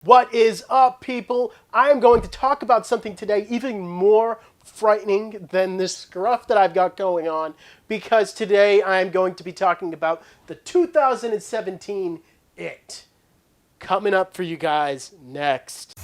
What is up, people? I am going to talk about something today even more frightening than this scruff that I've got going on, because today I am going to be talking about the 2017 It. Coming up for you guys next.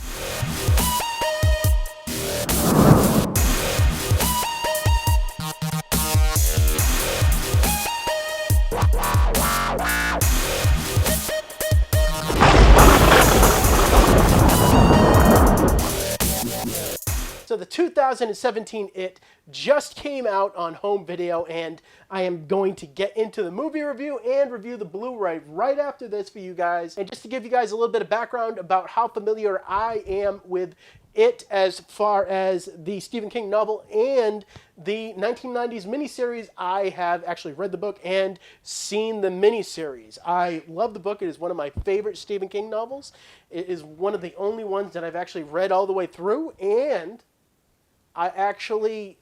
So the 2017 It just came out on home video, and I am going to get into the movie review and review the Blu-ray right after this for you guys. And just to give you guys a little bit of background about how familiar I am with It as far as the Stephen King novel and the 1990s miniseries, I have actually read the book and seen the miniseries. I love the book. It is one of my favorite Stephen King novels. It is one of the only ones that I've actually read all the way through, and I actually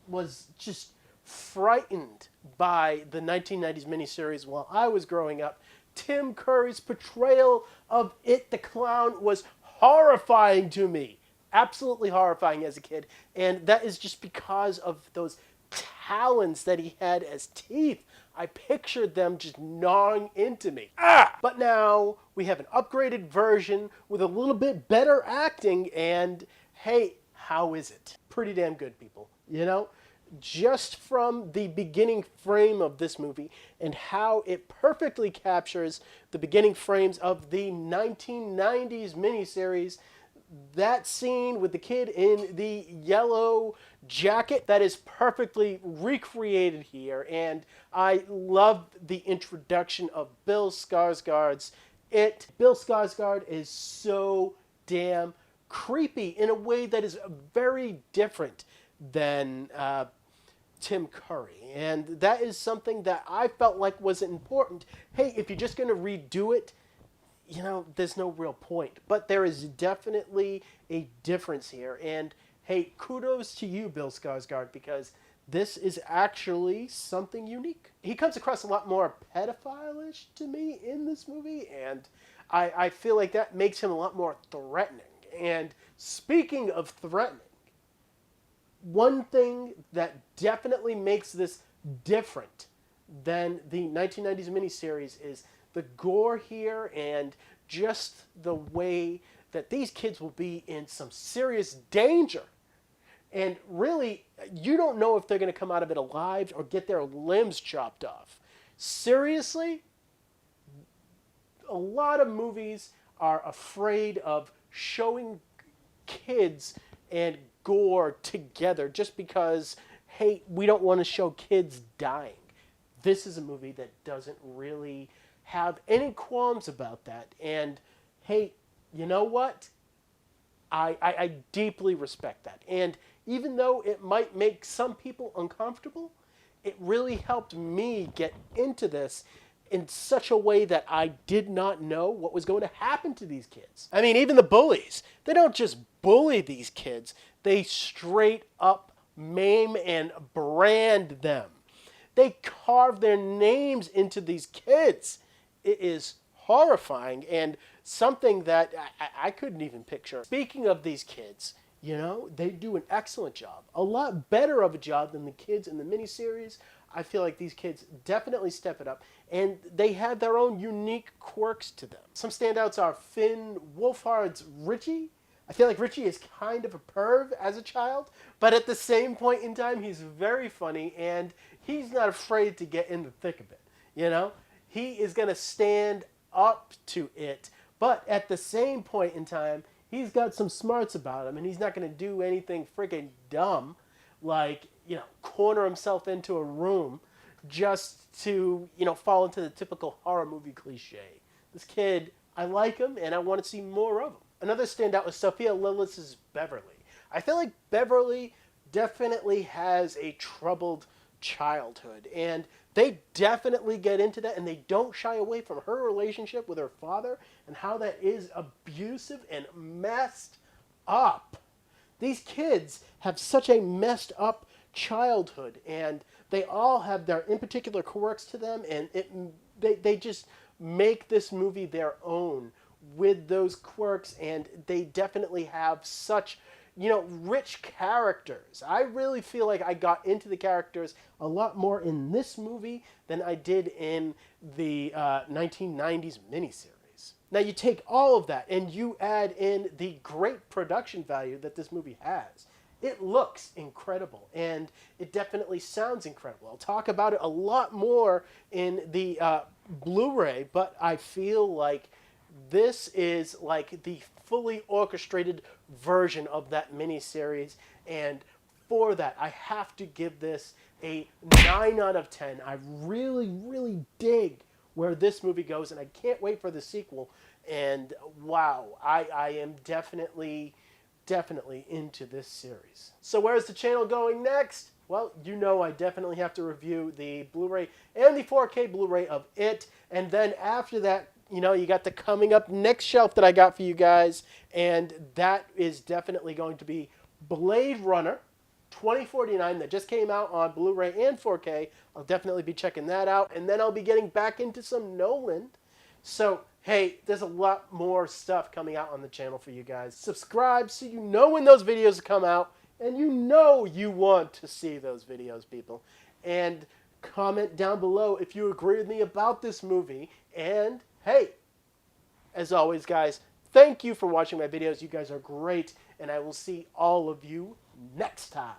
was just frightened by the 1990s miniseries while I was growing up. Tim Curry's portrayal of It the Clown was horrifying to me. Absolutely horrifying as a kid. And that is just because of those talons that he had as teeth. I pictured them just gnawing into me. But now we have an upgraded version with a little bit better acting, and hey, how is it? Pretty damn good, people. You know, just from the beginning frame of this movie and how it perfectly captures the beginning frames of the 1990s miniseries, that scene with the kid in the yellow jacket, that is perfectly recreated here. And I love the introduction of Bill Skarsgård's It. Bill Skarsgård is so damn creepy in a way that is very different than Tim Curry. And that is something that I felt like was important. Hey, if you're just going to redo it, you know, there's no real point. But there is definitely a difference here. And hey, kudos to you, Bill Skarsgård, because this is actually something unique. He comes across a lot more pedophile-ish to me in this movie, and I feel like that makes him a lot more threatening. And speaking of threatening, one thing that definitely makes this different than the 1990s miniseries is the gore here and just the way that these kids will be in some serious danger. And really, you don't know if they're going to come out of it alive or get their limbs chopped off. Seriously, a lot of movies are afraid of showing kids and gore together just because, hey, we don't want to show kids dying. This is a movie that doesn't really have any qualms about that. And hey, you know what? I deeply respect that. And even though it might make some people uncomfortable, it really helped me get into this in such a way that I did not know what was going to happen to these kids. I mean, even the bullies, they don't just bully these kids, they straight up maim and brand them. They carve their names into these kids. It is horrifying and something that I couldn't even picture. Speaking of these kids, you know, they do an excellent job. A lot better of a job than the kids in the miniseries. I feel like these kids definitely step it up, and they have their own unique quirks to them. Some standouts are Finn Wolfhard's Richie. I feel like Richie is kind of a perv as a child, but at the same point in time, he's very funny, and he's not afraid to get in the thick of it, you know? He is going to stand up to it, but at the same point in time, he's got some smarts about him, and he's not going to do anything freaking dumb like, you know, corner himself into a room just to, you know, fall into the typical horror movie cliche. This kid, I like him, and I want to see more of him. Another standout was Sophia Lillis' Beverly. I feel like Beverly definitely has a troubled childhood, and they definitely get into that, and they don't shy away from her relationship with her father and how that is abusive and messed up. These kids have such a messed up childhood, and they all have their in particular quirks to them, and they just make this movie their own with those quirks, and they definitely have such, you know, rich characters. I really feel like I got into the characters a lot more in this movie than I did in the 1990s miniseries. Now you take all of that and you add in the great production value that this movie has. It looks incredible, and it definitely sounds incredible. I'll talk about it a lot more in the Blu-ray, but I feel like this is like the fully orchestrated version of that miniseries, and for that, I have to give this a 9 out of 10. I really, really dig where this movie goes, and I can't wait for the sequel. And wow, I am definitely into this series. So where's the channel going next? Well, you know I definitely have to review the Blu-ray and the 4K Blu-ray of it. And then after that, you know, you got the coming up next shelf that I got for you guys. And that is definitely going to be Blade Runner 2049 that just came out on Blu-ray and 4K. I'll definitely be checking that out. And then I'll be getting back into some Nolan. So, hey, there's a lot more stuff coming out on the channel for you guys. Subscribe so you know when those videos come out, and you know you want to see those videos, people. And comment down below if you agree with me about this movie. And, hey, as always, guys, thank you for watching my videos. You guys are great, and I will see all of you next time.